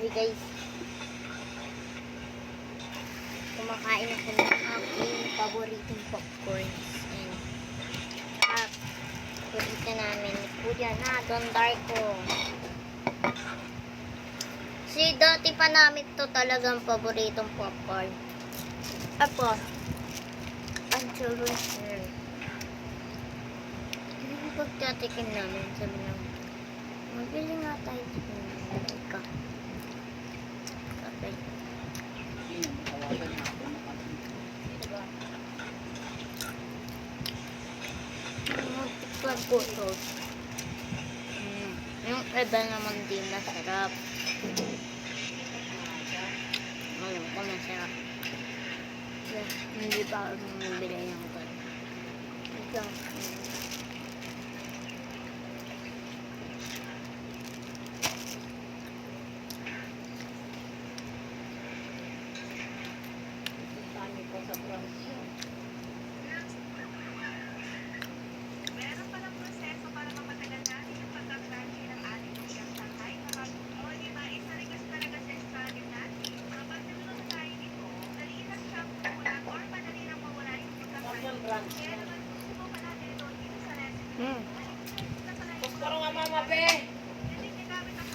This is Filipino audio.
Hey guys, kumakain ako ng aking paboritong popcorns. And saka, paborito namin ni Kuya na Don Darko. Si dati pa namin to talagang paboritong popcorn. Apo, ang churros na. Yung pagtatikin namin, sabi lang, magbili nga tayo dito. Ka. Okay. Diba? Magtikman ko ito. Yung iba naman din masarap. Alam ko masarap. Hindi pa ako bumibili ng ito. Ito. Sa Brazil. Meron palang proseso para mapatagal natin yung pagka-crunchy ng ating lumpiang Shanghai. O di ba, isa rin kasi talaga sa strategy natin. Kapag niluluto tayo nito, dali lang siyang kumulat or madali lang mawala yung pagka-crunchy. Kaya naman, subukan natin ito dito sa recipe. Gusto nga mama, pe! Hindi, gamit ako